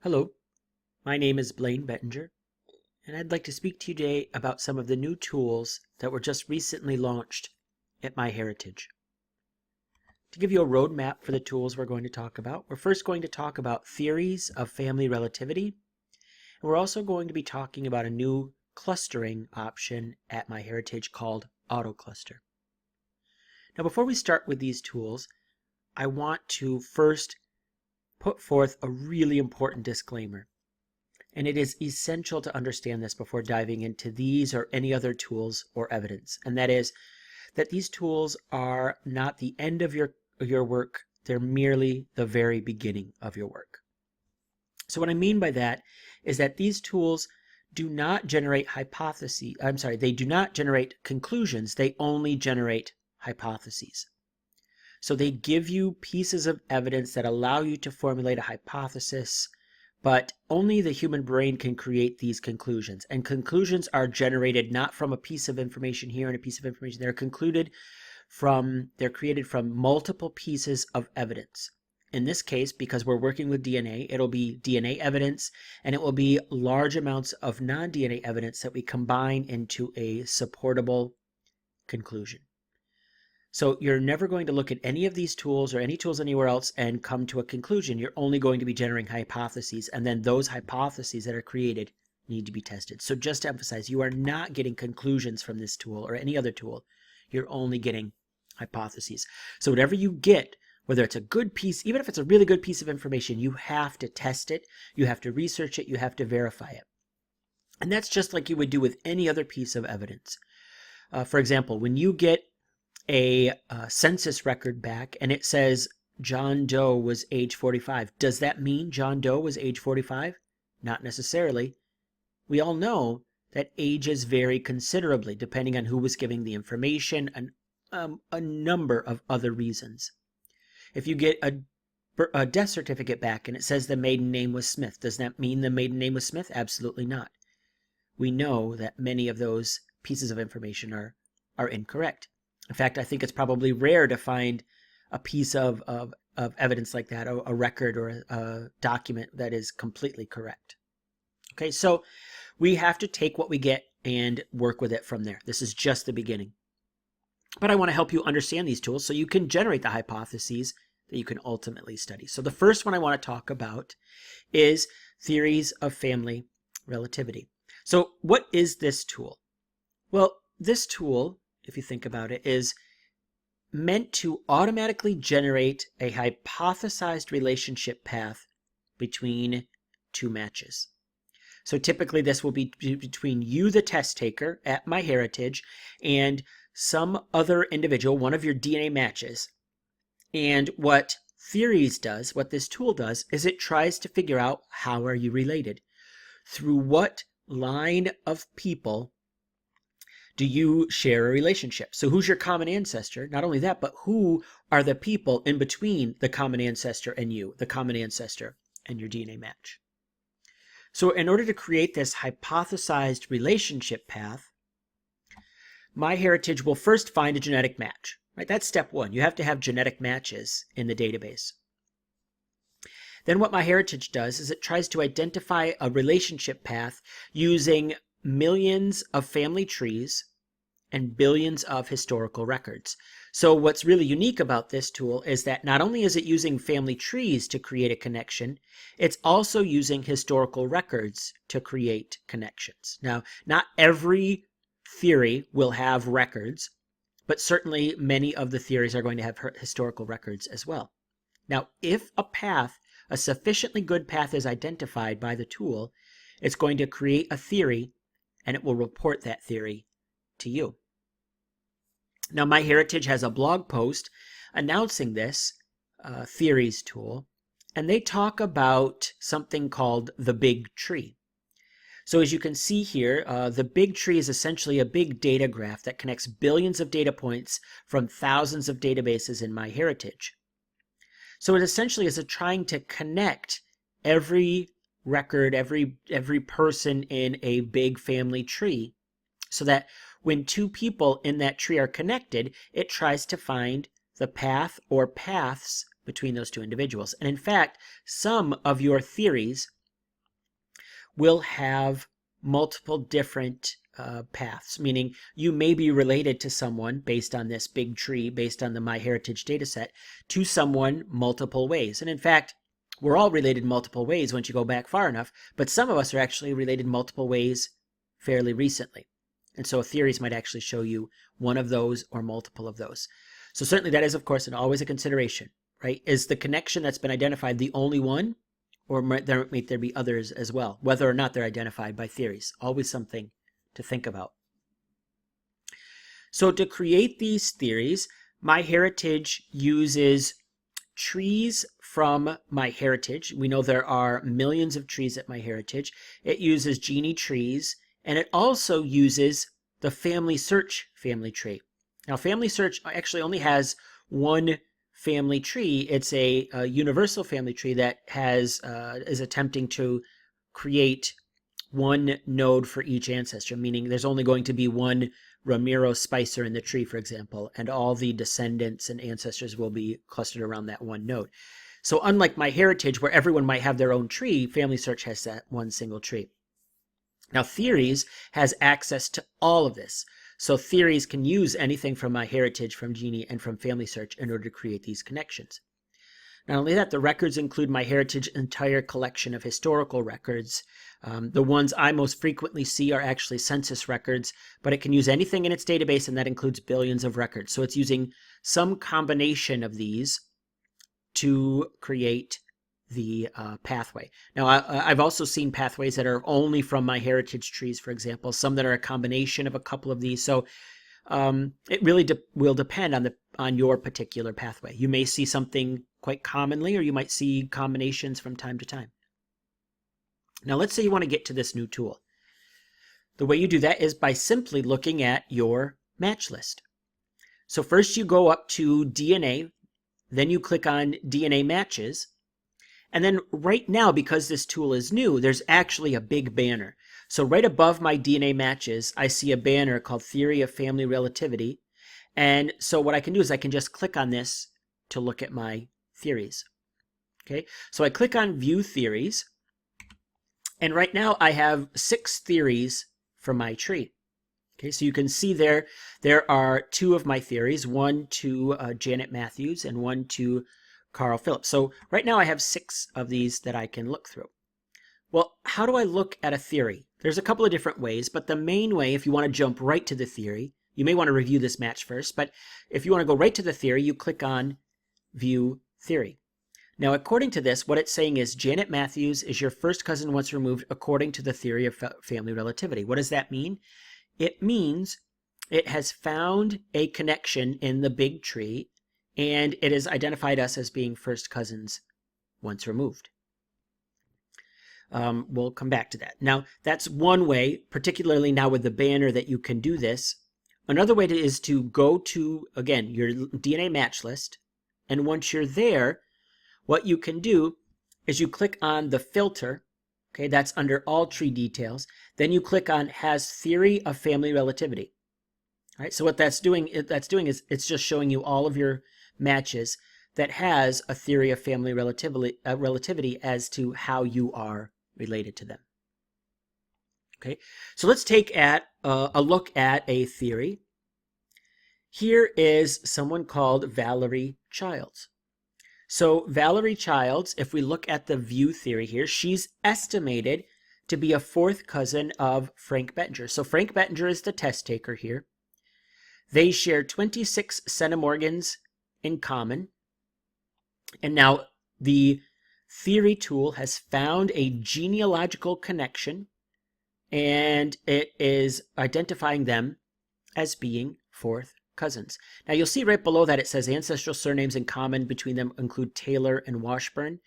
Hello, my name is Blaine Bettinger, and I'd like to speak to you today about some of the new tools that were just recently launched at MyHeritage. To give you a roadmap for the tools we're going to talk about, we're first going to talk about theories of family relativity, and we're also going to be talking about a new clustering option at MyHeritage called AutoCluster. Now, before we start with these tools, I want to first put forth a really important disclaimer. And it is essential to understand this before diving into these or any other tools or evidence. And that is that these tools are not the end of your work. They're merely the very beginning of your work. So what I mean by that is that these tools do not generate they do not generate conclusions. They only generate hypotheses. So they give you pieces of evidence that allow you to formulate a hypothesis, but only the human brain can create these conclusions. And conclusions are generated not from a piece of information here and a piece of information there. They're created from multiple pieces of evidence. In this case, because we're working with DNA, it'll be DNA evidence, and it will be large amounts of non-DNA evidence that we combine into a supportable conclusion. So you're never going to look at any of these tools or any tools anywhere else and come to a conclusion. You're only going to be generating hypotheses, and then those hypotheses that are created need to be tested. So just to emphasize, you are not getting conclusions from this tool or any other tool. You're only getting hypotheses. So whatever you get, whether it's a good piece, even if it's a really good piece of information, you have to test it, you have to research it, you have to verify it. And that's just like you would do with any other piece of evidence. For example, when you get a census record back and it says John Doe was age 45. Does that mean John Doe was age 45? Not necessarily. We all know that ages vary considerably depending on who was giving the information and a number of other reasons. If you get a death certificate back and it says the maiden name was Smith, does that mean the maiden name was Smith? Absolutely not. We know that many of those pieces of information are incorrect. In fact, I think it's probably rare to find a piece of evidence like that, a record or a document that is completely correct. Okay, so we have to take what we get and work with it from there. This is just the beginning. But I want to help you understand these tools so you can generate the hypotheses that you can ultimately study. So the first one I want to talk about is theories of family relativity. So what is this tool? Well, this tool, if you think about it, is meant to automatically generate a hypothesized relationship path between two matches. So typically this will be between you, the test taker, at MyHeritage, and some other individual, one of your DNA matches. And what Theories does, what this tool does, is it tries to figure out how are you related. Through what line of people do you share a relationship? So who's your common ancestor? Not only that, but who are the people in between the common ancestor and you, the common ancestor and your DNA match? So in order to create this hypothesized relationship path, MyHeritage will first find a genetic match. Right? That's step one. You have to have genetic matches in the database. Then what MyHeritage does is it tries to identify a relationship path using millions of family trees and billions of historical records. So what's really unique about this tool is that not only is it using family trees to create a connection, it's also using historical records to create connections. Now, not every theory will have records, but certainly many of the theories are going to have historical records as well. Now, if a sufficiently good path is identified by the tool, it's going to create a theory and it will report that theory to you. Now, MyHeritage has a blog post announcing this theories tool, and they talk about something called the big tree. So as you can see here, the big tree is essentially a big data graph that connects billions of data points from thousands of databases in MyHeritage. So it essentially is trying to connect every record, every person in a big family tree, so that when two people in that tree are connected, it tries to find the path or paths between those two individuals. And in fact, some of your theories will have multiple different paths, meaning you may be related to someone based on this big tree, based on the MyHeritage dataset, to someone multiple ways. And in fact, we're all related multiple ways once you go back far enough, but some of us are actually related multiple ways fairly recently. And so theories might actually show you one of those or multiple of those. So certainly that is, of course, always a consideration, right? Is the connection that's been identified the only one, or might there be others as well, whether or not they're identified by theories? Always something to think about. So to create these theories, MyHeritage uses trees from MyHeritage. We know there are millions of trees at MyHeritage. It uses Genie trees, and it also uses the Family Search family tree. Now, Family Search actually only has one family tree. It's a universal family tree that is attempting to create one node for each ancestor, meaning there's only going to be one Ramiro Spicer in the tree, for example, and all the descendants and ancestors will be clustered around that one node. So unlike MyHeritage, where everyone might have their own tree, Family Search has that one single tree. Now, Theories has access to all of this. So Theories can use anything from MyHeritage, from Genie, and from Family Search in order to create these connections. Not only that, the records include MyHeritage's entire collection of historical records. The ones I most frequently see are actually census records, but it can use anything in its database, and that includes billions of records. So it's using some combination of these to create the pathway. Now, I've also seen pathways that are only from MyHeritage trees, for example, some that are a combination of a couple of these. So it really will depend on your particular pathway. You may see something quite commonly, or you might see combinations from time to time. Now, let's say you want to get to this new tool. The way you do that is by simply looking at your match list. So first you go up to DNA, then you click on DNA matches, and then right now, because this tool is new, there's actually a big banner. So right above my DNA matches, I see a banner called Theory of Family Relativity. And so what I can do is I can just click on this to look at my theories. Okay, so I click on View Theories. And right now I have 6 theories for my tree. Okay, so you can see there are 2 of my theories, one to Janet Matthews and one to Carl Phillips. So right now I have 6 of these that I can look through. Well, how do I look at a theory? There's a couple of different ways, but the main way, if you want to jump right to the theory, you may want to review this match first, but if you want to go right to the theory, you click on View Theory. Now, according to this, what it's saying is Janet Matthews is your first cousin once removed according to the theory of family relativity. What does that mean? It means it has found a connection in the big tree, and it has identified us as being first cousins once removed. We'll come back to that. Now, that's one way, particularly now with the banner, that you can do this. Another way is to go to, again, your DNA match list, and once you're there, what you can do is you click on the filter, okay, that's under all tree details, then you click on Has Theory of Family Relativity. All right, so what that's doing is it's just showing you all of your matches that has a theory of family relativity as to how you are related to them. Okay, so let's take a look at a theory. Here is someone called Valerie Childs. So Valerie Childs, if we look at the view theory here, she's estimated to be a 4th cousin of Frank Bettinger. So Frank Bettinger is the test taker here. They share 26 centimorgans in common. And now the theory tool has found a genealogical connection, and it is identifying them as being 4th cousins. Now you'll see right below that it says ancestral surnames in common between them include Taylor and Washburn.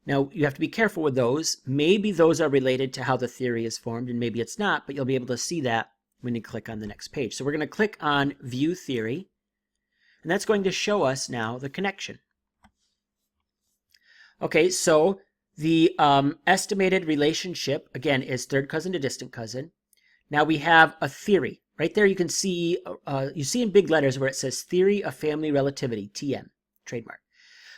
Now you have to be careful with those. Maybe those are related to how the theory is formed, and maybe it's not, but you'll be able to see that when you click on the next page. So we're going to click on View Theory, and that's going to show us now the connection. Okay, so the estimated relationship, again, is 3rd cousin to distant cousin. Now we have a theory. Right there you can see, you see in big letters where it says Theory of Family Relativity, TM, trademark.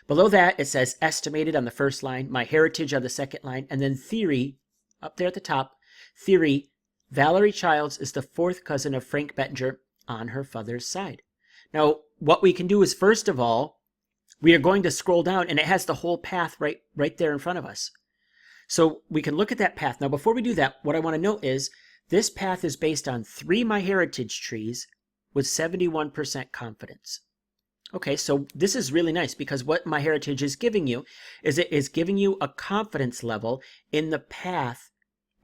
Below that it says estimated on the first line, MyHeritage on the second line, and then theory up there at the top, theory, Valerie Childs is the fourth cousin of Frank Bettinger on her father's side. Now, what we can do is, first of all, we are going to scroll down, and it has the whole path right there in front of us. So we can look at that path. Now, before we do that, what I want to note is this path is based on 3 MyHeritage trees with 71% confidence. Okay, so this is really nice because what MyHeritage is giving you is it is giving you a confidence level in the path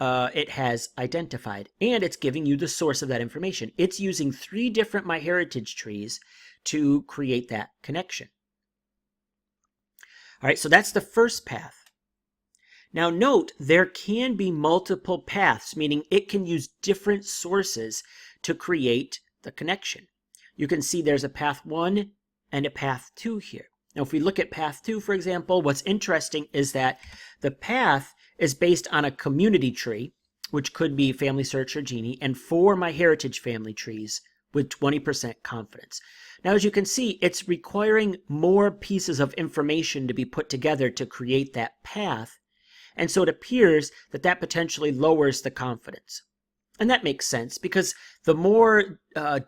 it has identified, and it's giving you the source of that information. It's using 3 different MyHeritage trees to create that connection. All right, so that's the first path. Now note, there can be multiple paths, meaning it can use different sources to create the connection. You can see there's a path 1 and a path 2 here. Now if we look at path 2, for example, what's interesting is that the path is based on a community tree, which could be Family Search or Genie, and 4 MyHeritage family trees with 20% confidence. Now as you can see, it's requiring more pieces of information to be put together to create that path. And so it appears that that potentially lowers the confidence. And that makes sense because the more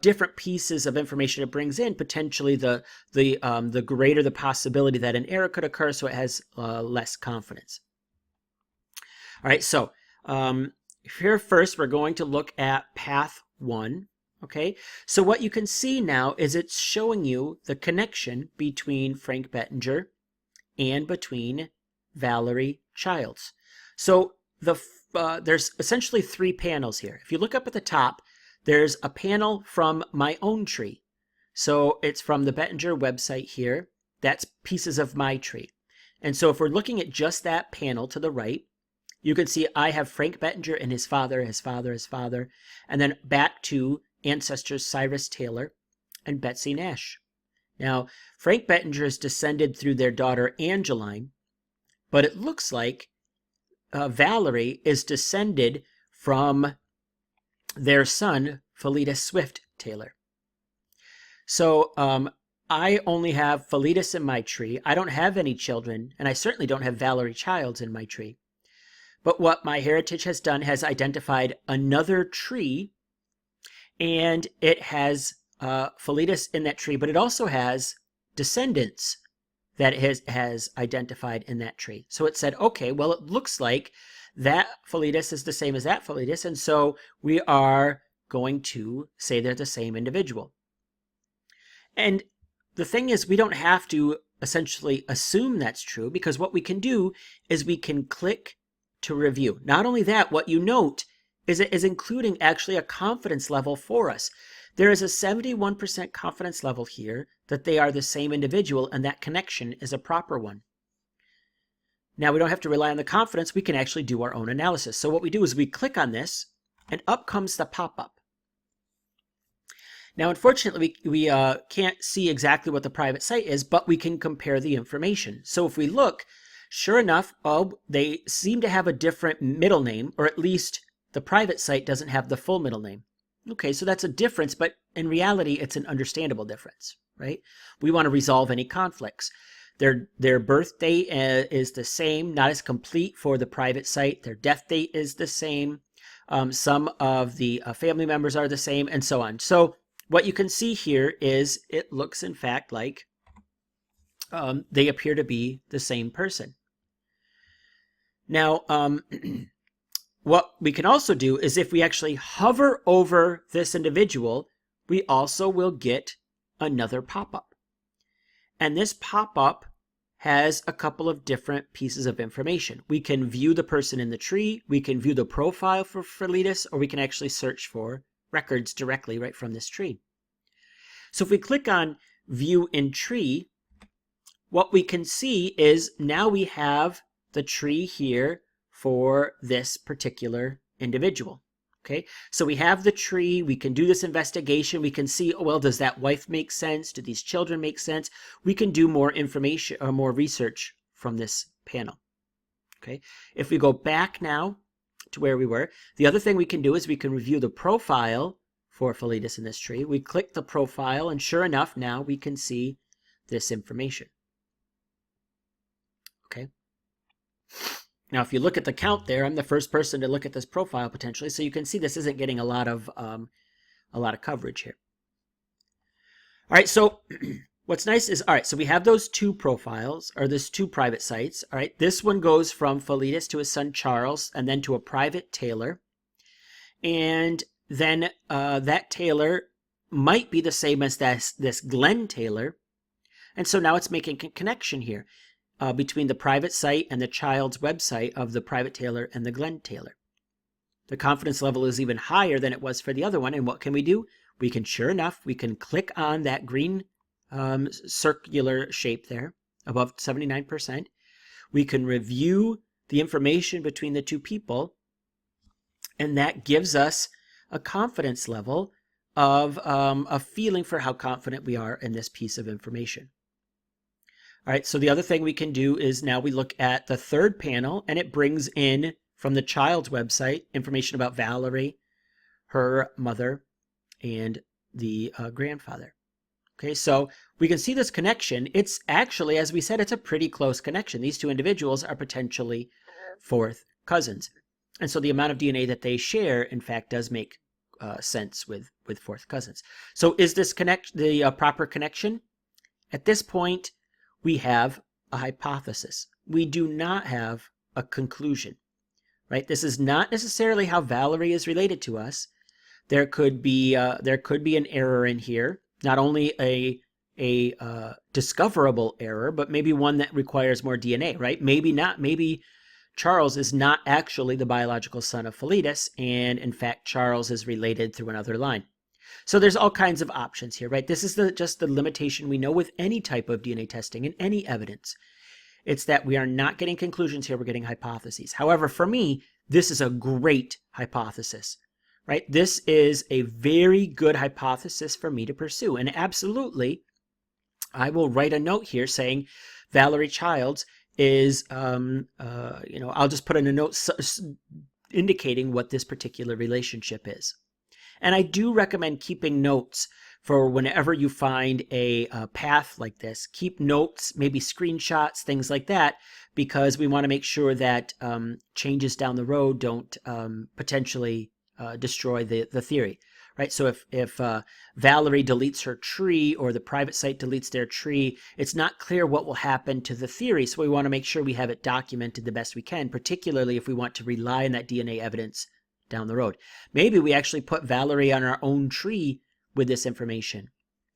different pieces of information it brings in, potentially the greater the possibility that an error could occur, so it has less confidence. All right, so here first we're going to look at path 1. Okay, so what you can see now is it's showing you the connection between Frank Bettinger and between Valerie Childs. So there's essentially 3 panels here. If you look up at the top, there's a panel from my own tree. So it's from the Bettinger website here. That's pieces of my tree. And so if we're looking at just that panel to the right, you can see I have Frank Bettinger and his father, and then back to ancestors Cyrus Taylor and Betsy Nash. Now, Frank Bettinger is descended through their daughter Angeline, but it looks like Valerie is descended from their son, Philetus Swift Taylor. So I only have Philetus in my tree. I don't have any children, and I certainly don't have Valerie Childs in my tree. But what MyHeritage has done has identified another tree, and it has Philetus in that tree, but it also has descendants that it has identified in that tree. So it said, okay, well, it looks like that Philetus is the same as that Philetus, and so we are going to say they're the same individual. And the thing is, we don't have to essentially assume that's true, because what we can do is we can click to review. Not only that, what you note is it is including actually a confidence level for us. There is a 71% confidence level here that they are the same individual, and that connection is a proper one. Now, we don't have to rely on the confidence. We can actually do our own analysis. So what we do is we click on this, and up comes the pop-up. Now, unfortunately, we can't see exactly what the private site is, but we can compare the information. So if we look, sure enough, they seem to have a different middle name, or at least the private site doesn't have the full middle name. Okay, so that's a difference, but in reality, it's an understandable difference, right? We want to resolve any conflicts. Their birth date is the same, not as complete for the private site. Their death date is the same. Some of the family members are the same, and so on. So what you can see here is it looks, in fact, like they appear to be the same person. Now, what we can also do is if we actually hover over this individual, we also will get another pop-up. And this pop-up has a couple of different pieces of information. We can view the person in the tree, we can view the profile for Philetus, or we can actually search for records directly right from this tree. So if we click on View in Tree, what we can see is now we have the tree here for this particular individual. Okay, so we have the tree, we can do this investigation, we can see, oh, well, does that wife make sense? Do these children make sense? We can do more information or more research from this panel. Okay, if we go back now to where we were, the other thing we can do is we can review the profile for Philetus in this tree. We click the profile, and sure enough, now we can see this information. Okay. Now, if you look at the count there, I'm the first person to look at this profile potentially, so you can see this isn't getting a lot of coverage here. All right, so what's nice is, all right, so we have those two profiles, or those two private sites. All right, this one goes from Philetus to his son Charles, and then to a private tailor. And then that tailor might be the same as this Glenn Taylor. And so now it's making a connection here between the private site and the child's website of the private tailor and the Glenn Taylor. The confidence level is even higher than it was for the other one. And what can we do? We can, sure enough, we can click on that green circular shape there above 79%. We can review the information between the two people, and that gives us a confidence level of a feeling for how confident we are in this piece of information. All right, so the other thing we can do is now we look at the third panel, and it brings in from the child's website information about Valerie, her mother, and the grandfather. Okay, so we can see this connection. It's actually, as we said, it's a pretty close connection. These two individuals are potentially fourth cousins. And so the amount of DNA that they share, in fact, does make sense with fourth cousins. So is this the proper connection? At this point, we have a hypothesis. We do not have a conclusion, right? This is not necessarily how Valerie is related to us. There could be an error in here, not only a discoverable error, but maybe one that requires more DNA, right? Maybe not. Maybe Charles is not actually the biological son of Philetus, and in fact, Charles is related through another line. So there's all kinds of options here, right? This is just the limitation we know with any type of DNA testing and any evidence. It's that we are not getting conclusions here, we're getting hypotheses. However, for me, this is a great hypothesis, right? This is a very good hypothesis for me to pursue. And absolutely, I will write a note here saying Valerie Childs is, I'll just put in a note indicating what this particular relationship is. And I do recommend keeping notes for whenever you find a path like this. Keep notes, maybe screenshots, things like that, because we want to make sure that changes down the road don't potentially destroy the theory, right? So if Valerie deletes her tree or the private site deletes their tree, it's not clear what will happen to the theory. So we want to make sure we have it documented the best we can, particularly if we want to rely on that DNA evidence down the road. Maybe we actually put Valerie on our own tree with this information.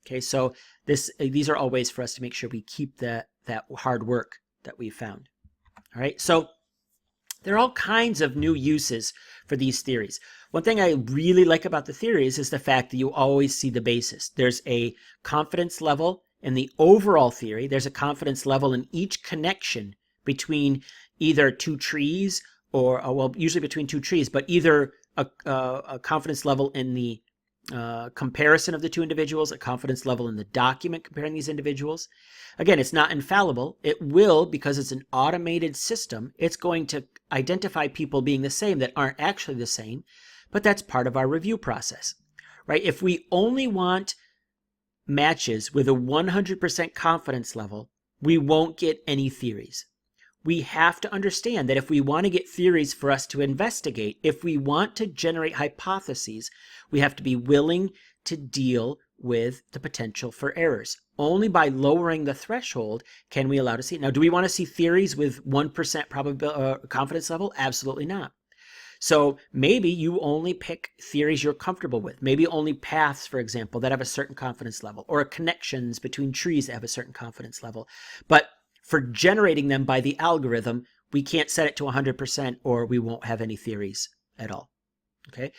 Okay, so these are all ways for us to make sure we keep that hard work that we found. All right, so there are all kinds of new uses for these theories. One thing I really like about the theories is the fact that you always see the basis. There's a confidence level in the overall theory. There's a confidence level in each connection between either two trees or, well, usually between two trees, but either a confidence level in the comparison of the two individuals, a confidence level in the document comparing these individuals. Again, it's not infallible. It will, because it's an automated system, it's going to identify people being the same that aren't actually the same, but that's part of our review process, right? If we only want matches with a 100% confidence level, we won't get any theories. We have to understand that if we want to get theories for us to investigate, if we want to generate hypotheses, we have to be willing to deal with the potential for errors. Only by lowering the threshold can we allow to see it. Now, do we want to see theories with 1% confidence level? Absolutely not. So maybe you only pick theories you're comfortable with. Maybe only paths, for example, that have a certain confidence level, or connections between trees that have a certain confidence level. But for generating them by the algorithm, we can't set it to 100% or we won't have any theories at all. Okay,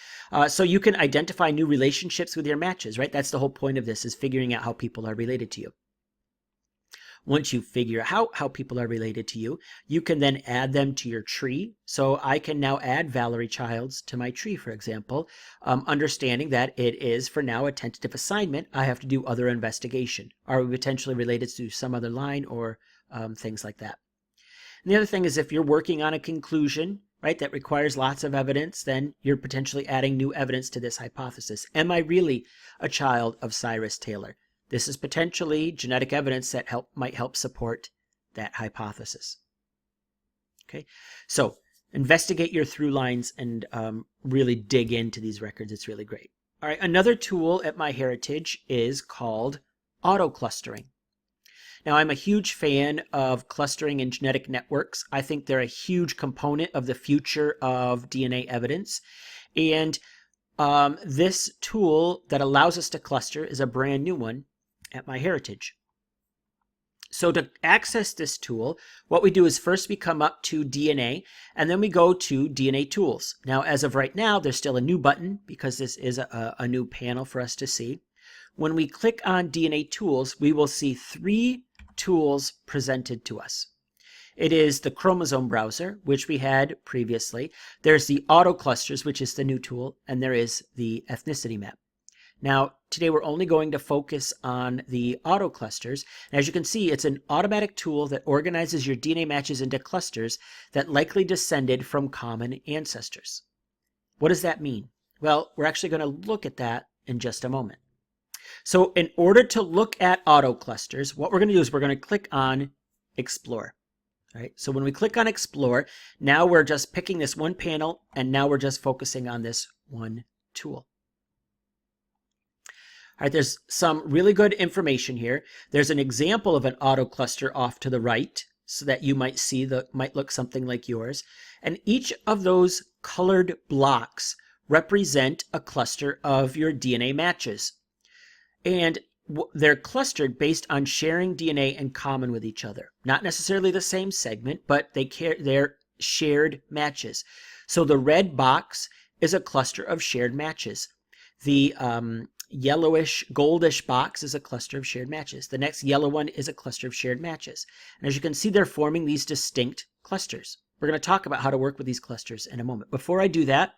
so you can identify new relationships with your matches, right? That's the whole point of this, is figuring out how people are related to you. Once you figure out how people are related to you, you can then add them to your tree. So I can now add Valerie Childs to my tree, for example, understanding that it is for now a tentative assignment. I have to do other investigation. Are we potentially related to some other line or things like that? And the other thing is, if you're working on a conclusion, right, that requires lots of evidence, then you're potentially adding new evidence to this hypothesis. Am I really a child of Cyrus Taylor? This is potentially genetic evidence that might help support that hypothesis. Okay, so investigate your through lines and really dig into these records. It's really great. All right, another tool at MyHeritage is called AutoClustering. Now, I'm a huge fan of clustering in genetic networks. I think they're a huge component of the future of DNA evidence. And this tool that allows us to cluster is a brand new one at MyHeritage. So to access this tool, what we do is first we come up to DNA, and then we go to DNA Tools. Now, as of right now, there's still a new button because this is a new panel for us to see. When we click on DNA Tools, we will see 3 tools presented to us. It is the chromosome browser, which we had previously. There's the AutoClusters, which is the new tool, and there is the ethnicity map. Now, today we're only going to focus on the AutoClusters. And as you can see, it's an automatic tool that organizes your DNA matches into clusters that likely descended from common ancestors. What does that mean? Well, we're actually going to look at that in just a moment. So in order to look at AutoClusters, what we're going to do is we're going to click on Explore. All right, so when we click on Explore, now we're just picking this one panel, and now we're just focusing on this one tool. All right, there's some really good information here. There's an example of an AutoCluster off to the right, so that you might see that might look something like yours. And each of those colored blocks represent a cluster of your DNA matches. And they're clustered based on sharing DNA in common with each other. Not necessarily the same segment, but they're shared matches. So the red box is a cluster of shared matches. The yellowish, goldish box is a cluster of shared matches. The next yellow one is a cluster of shared matches. And as you can see, they're forming these distinct clusters. We're going to talk about how to work with these clusters in a moment. Before I do that,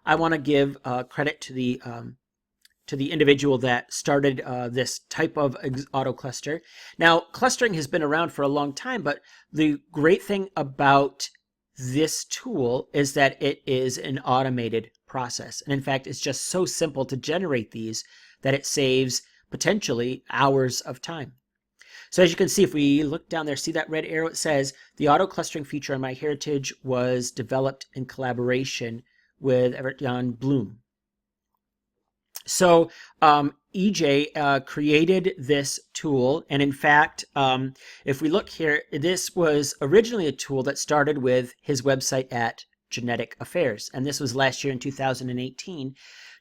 I want to give credit to the individual that started this type of AutoCluster. Now, clustering has been around for a long time, but the great thing about this tool is that it is an automated process. And in fact, it's just so simple to generate these that it saves potentially hours of time. So as you can see, if we look down there, see that red arrow? It says the AutoClustering feature on MyHeritage was developed in collaboration with Everett Jan Bloom. So EJ created this tool, and in fact, if we look here, this was originally a tool that started with his website at Genetic Affairs, and this was last year in 2018.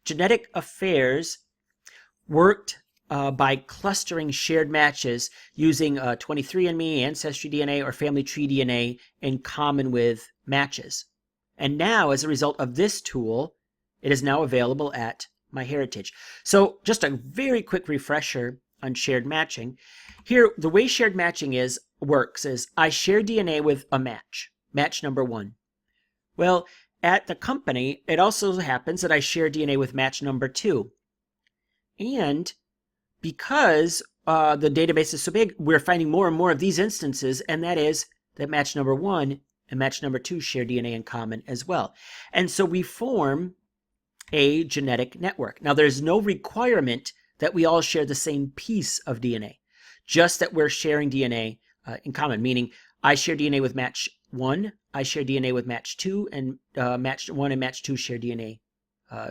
Genetic Affairs worked by clustering shared matches using 23andMe, Ancestry DNA, or Family Tree DNA in common with matches. And now, as a result of this tool, it is now available at MyHeritage. So just a very quick refresher on shared matching. Here, the way shared matching works is I share DNA with a match number 1. Well, at the company, it also happens that I share DNA with match number 2. And because the database is so big, we're finding more and more of these instances, and that is that match number 1 and match number 2 share DNA in common as well. And so we form a genetic network. Now, there's no requirement that we all share the same piece of DNA, just that we're sharing DNA in common, meaning I share DNA with match 1, I share DNA with match 2, and match 1 and match 2 share DNA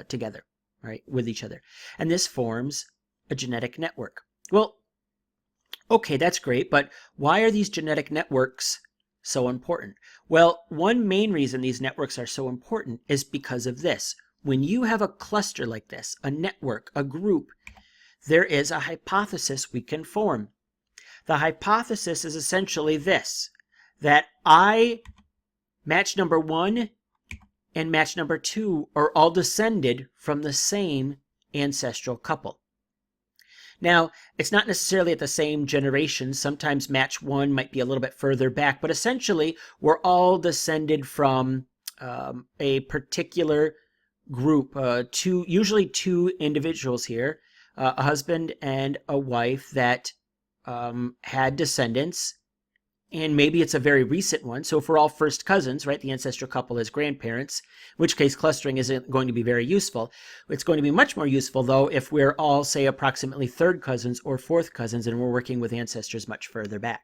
together, right, with each other. And this forms a genetic network. Well, okay, that's great, but why are these genetic networks so important? Well, one main reason these networks are so important is because of this. When you have a cluster like this, a network, a group, there is a hypothesis we can form. The hypothesis is essentially this, that match number 1 and match number 2 are all descended from the same ancestral couple. Now, it's not necessarily at the same generation. Sometimes match 1 might be a little bit further back, but essentially we're all descended from a particular group, usually 2 individuals here, a husband and a wife that had descendants, and maybe it's a very recent one. So if we're all first cousins, right, the ancestral couple is grandparents, in which case clustering isn't going to be very useful. It's going to be much more useful, though, if we're all, say, approximately third cousins or fourth cousins, and we're working with ancestors much further back.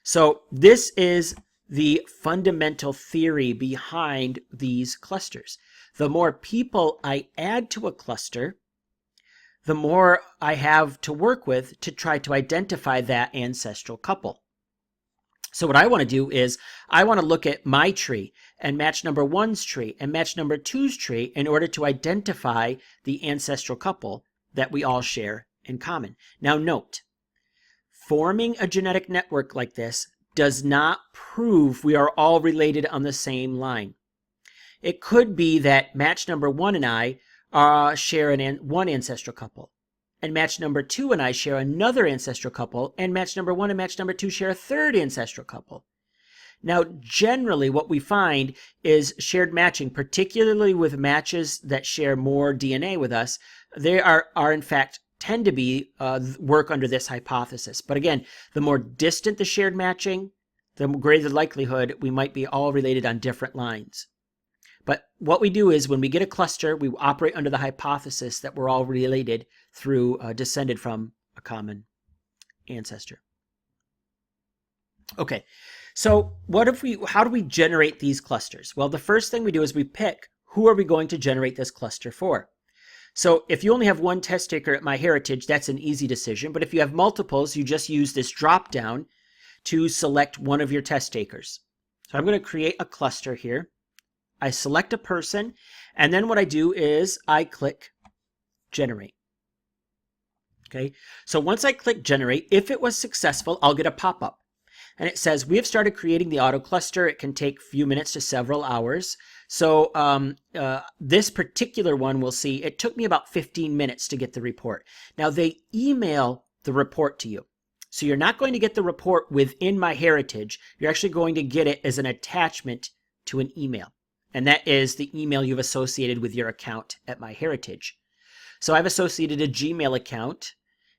So this is the fundamental theory behind these clusters. The more people I add to a cluster, the more I have to work with to try to identify that ancestral couple. So what I want to do is I want to look at my tree and match number 1's tree and match number 2's tree in order to identify the ancestral couple that we all share in common. Now note, forming a genetic network like this does not prove we are all related on the same line. It could be that match number 1 and I share one ancestral couple, and match number 2 and I share another ancestral couple, and match number 1 and match number 2 share a third ancestral couple. Now, generally what we find is shared matching, particularly with matches that share more DNA with us, they are in fact tend to be work under this hypothesis. But again, the more distant the shared matching, the greater the likelihood we might be all related on different lines. But what we do is when we get a cluster, we operate under the hypothesis that we're all related through descended from a common ancestor. Okay, so how do we generate these clusters? Well, the first thing we do is we pick who are we going to generate this cluster for. So if you only have one test taker at MyHeritage, that's an easy decision. But if you have multiples, you just use this drop down to select one of your test takers. So I'm going to create a cluster here. I select a person, and then what I do is I click generate. Okay, so once I click generate, if it was successful, I'll get a pop-up. And it says, we have started creating the AutoCluster. It can take a few minutes to several hours. So this particular one, we'll see, it took me about 15 minutes to get the report. Now, they email the report to you. So you're not going to get the report within MyHeritage. You're actually going to get it as an attachment to an email. And that is the email you've associated with your account at MyHeritage. So I've associated a Gmail account.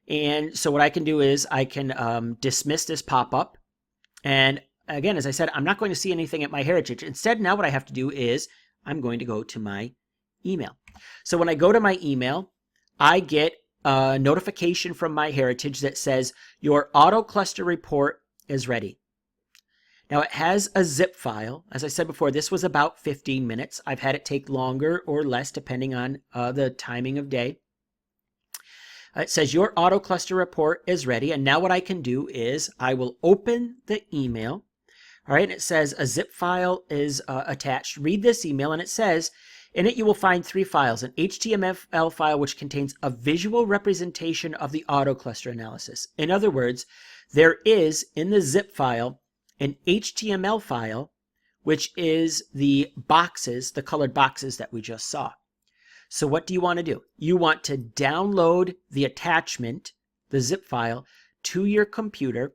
And so what I can do is I can dismiss this pop-up. And again, as I said, I'm not going to see anything at MyHeritage. Instead, now what I have to do is I'm going to go to my email. So when I go to my email, I get a notification from MyHeritage that says your AutoCluster report is ready. Now it has a zip file. As I said before, this was about 15 minutes. I've had it take longer or less depending on the timing of day. It says your AutoCluster report is ready. And now what I can do is I will open the email. All right, and it says a zip file is attached. Read this email, and it says, in it you will find 3 files, an HTML file which contains a visual representation of the AutoCluster analysis. In other words, there is in the zip file an HTML file, which is the boxes, the colored boxes that we just saw. So what do you want to do? You want to download the attachment, the zip file, to your computer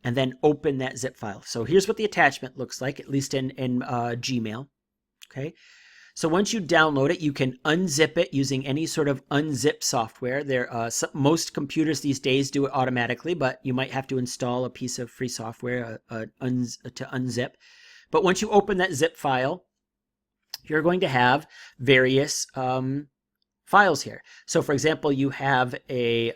and then open that zip file. So here's what the attachment looks like, at least in Gmail. Okay. So once you download it, you can unzip it using any sort of unzip software. Most computers these days do it automatically, but you might have to install a piece of free software to unzip. But once you open that zip file, you're going to have various files here. So for example, you have the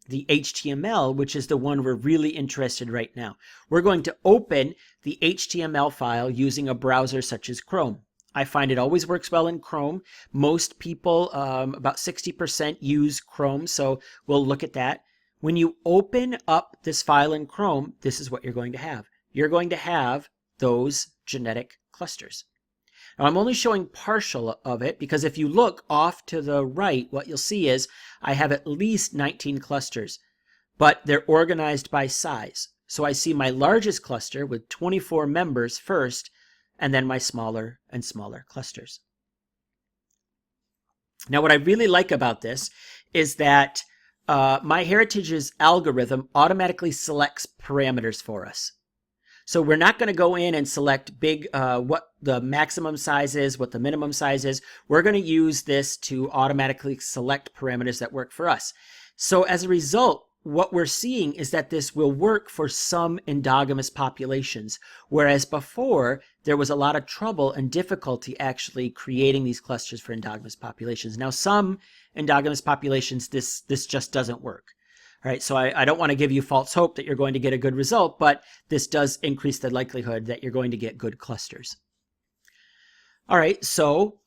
HTML, which is the one we're really interested in right now. We're going to open the HTML file using a browser such as Chrome. I find it always works well in Chrome. Most people, about 60%, use Chrome, so we'll look at that. When you open up this file in Chrome, this is what you're going to have. You're going to have those genetic clusters. Now, I'm only showing partial of it because if you look off to the right, what you'll see is I have at least 19 clusters, but they're organized by size. So I see my largest cluster with 24 members first, and then my smaller and smaller clusters. Now, what I really like about this is that MyHeritage's algorithm automatically selects parameters for us. So we're not going to go in and select what the maximum size is, what the minimum size is. We're going to use this to automatically select parameters that work for us. So as a result, what we're seeing is that this will work for some endogamous populations, whereas before there was a lot of trouble and difficulty actually creating these clusters for endogamous populations. Now, some endogamous populations, this just doesn't work. All right, so I don't want to give you false hope that you're going to get a good result, but this does increase the likelihood that you're going to get good clusters. All right, so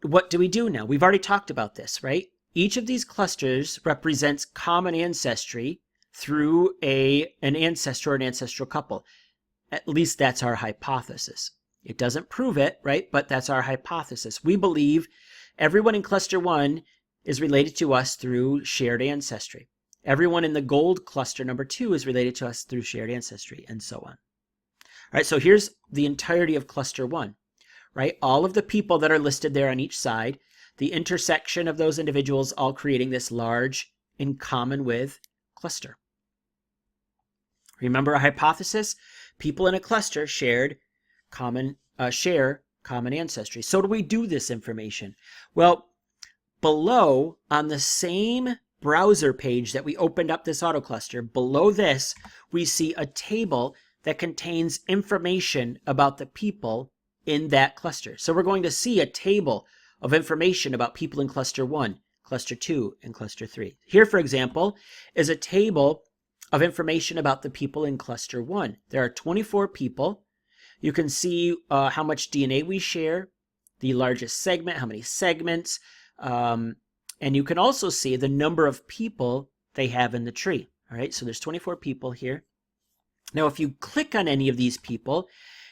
what do we do now? We've already talked about this, right? Each of these clusters represents common ancestry through an ancestor or an ancestral couple. At least that's our hypothesis. It doesn't prove it, right? But that's our hypothesis. We believe everyone in cluster 1 is related to us through shared ancestry. Everyone in the gold cluster number 2 is related to us through shared ancestry, and so on. All right, so here's the entirety of cluster 1, right? All of the people that are listed there on each side, the intersection of those individuals all creating this large in common with cluster. Remember a hypothesis? People in a cluster share common ancestry. So do we do this information? Well, below on the same browser page that we opened up this AutoCluster, below this, we see a table that contains information about the people in that cluster. So we're going to see a table of information about people in cluster 1, cluster 2, and cluster 3. Here, for example, is a table of information about the people in cluster 1. There are 24 people. You can see how much DNA we share, the largest segment, how many segments, and you can also see the number of people they have in the tree. All right, so there's 24 people here. Now, if you click on any of these people,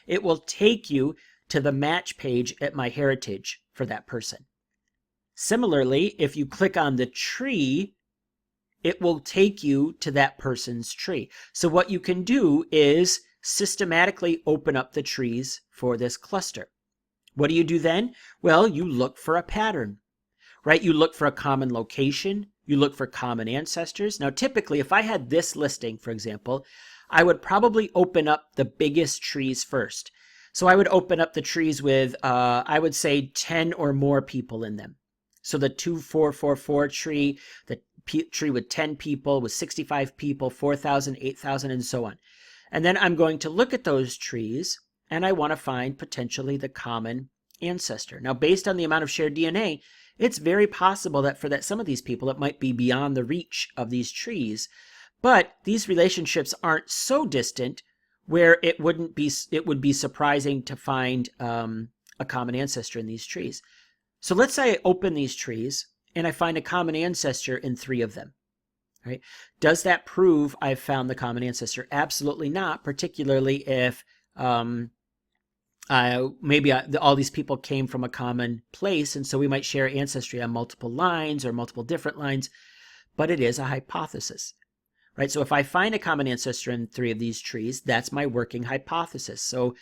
it will take you to the match page at MyHeritage for that person. Similarly, if you click on the tree, it will take you to that person's tree. So what you can do is systematically open up the trees for this cluster. What do you do then? Well, you look for a pattern, right? You look for a common location. You look for common ancestors. Now, typically, if I had this listing, for example, I would probably open up the biggest trees first. So I would open up the trees with, I would say, 10 or more people in them. So the 2444 tree, the tree with 10 people, with 65 people, 4,000, 8,000, and so on. And then I'm going to look at those trees, and I want to find potentially the common ancestor. Now, based on the amount of shared DNA, it's very possible that for some of these people, it might be beyond the reach of these trees. But these relationships aren't so distant where it would be surprising to find a common ancestor in these trees. So let's say I open these trees and I find a common ancestor in 3 of them. Right? Does that prove I've found the common ancestor? Absolutely not, particularly if maybe all these people came from a common place, and so we might share ancestry on multiple lines or multiple different lines, but it is a hypothesis. Right? So if I find a common ancestor in 3 of these trees, that's my working hypothesis. So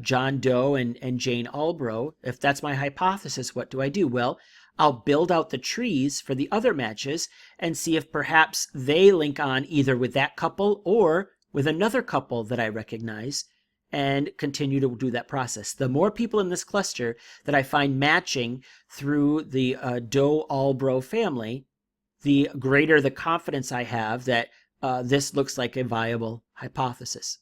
John Doe and Jane Albro, if that's my hypothesis, what do I do? Well, I'll build out the trees for the other matches and see if perhaps they link on either with that couple or with another couple that I recognize, and continue to do that process. The more people in this cluster that I find matching through the Doe-Albro family, the greater the confidence I have that this looks like a viable hypothesis.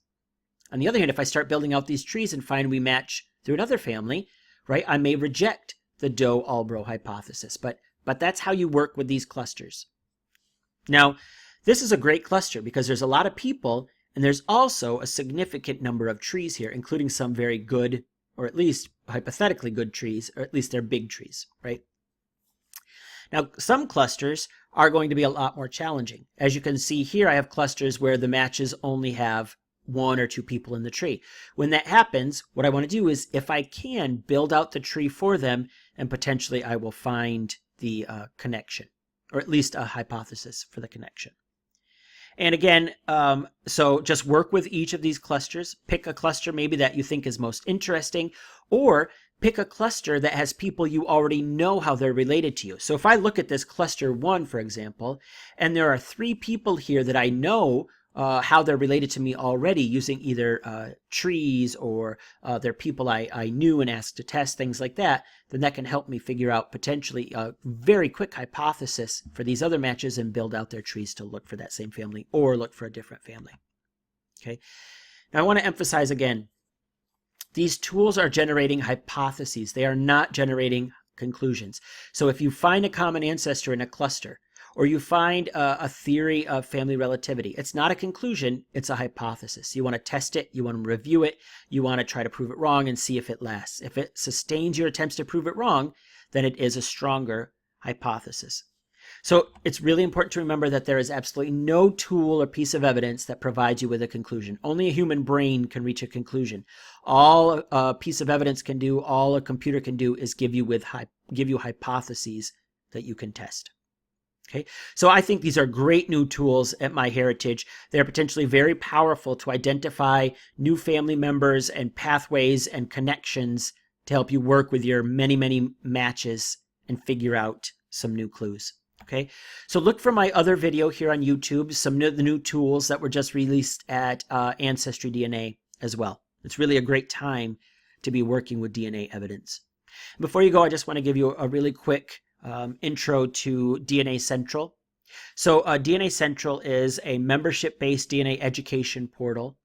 On the other hand, if I start building out these trees and find we match through another family, right, I may reject the Doe-Albro hypothesis, but that's how you work with these clusters. Now, this is a great cluster because there's a lot of people, and there's also a significant number of trees here, including some very good, or at least hypothetically good trees, or at least they're big trees, right? Now, some clusters are going to be a lot more challenging. As you can see here, I have clusters where the matches only have 1 or 2 people in the tree. When that happens, what I want to do is, if I can, build out the tree for them, and potentially I will find the connection, or at least a hypothesis for the connection. And again, so just work with each of these clusters. Pick a cluster maybe that you think is most interesting, or pick a cluster that has people you already know how they're related to you. So if I look at this cluster 1, for example, and there are 3 people here that I know how they're related to me already using either trees or they're people I knew and asked to test, things like that, then that can help me figure out potentially a very quick hypothesis for these other matches and build out their trees to look for that same family or look for a different family. Okay. Now I want to emphasize again, these tools are generating hypotheses. They are not generating conclusions. So if you find a common ancestor in a cluster, or you find a theory of family relativity. It's not a conclusion, it's a hypothesis. You want to test it, you want to review it, you want to try to prove it wrong and see if it lasts. If it sustains your attempts to prove it wrong, then it is a stronger hypothesis. So it's really important to remember that there is absolutely no tool or piece of evidence that provides you with a conclusion. Only a human brain can reach a conclusion. All a piece of evidence can do, all a computer can do, is give you hypotheses that you can test. Okay, so I think these are great new tools at MyHeritage. They're potentially very powerful to identify new family members and pathways and connections to help you work with your many, many matches and figure out some new clues. Okay, so look for my other video here on YouTube, the new tools that were just released at Ancestry DNA as well. It's really a great time to be working with DNA evidence. Before you go, I just want to give you a really quick intro to DNA Central. So DNA Central is a membership-based DNA education portal.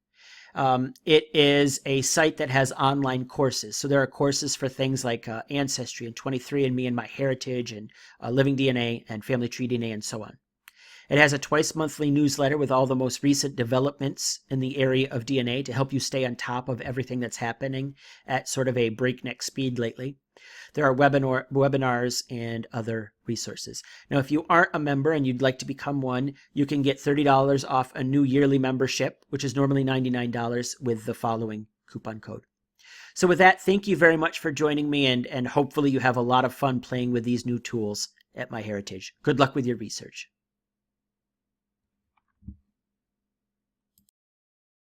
It is a site that has online courses. So there are courses for things like Ancestry and 23andMe and MyHeritage and Living DNA and Family Tree DNA and so on. It has a twice-monthly newsletter with all the most recent developments in the area of DNA to help you stay on top of everything that's happening at sort of a breakneck speed lately. There are webinars and other resources. Now, if you aren't a member and you'd like to become one, you can get $30 off a new yearly membership, which is normally $99 with the following coupon code. So with that, thank you very much for joining me, and hopefully you have a lot of fun playing with these new tools at MyHeritage. Good luck with your research.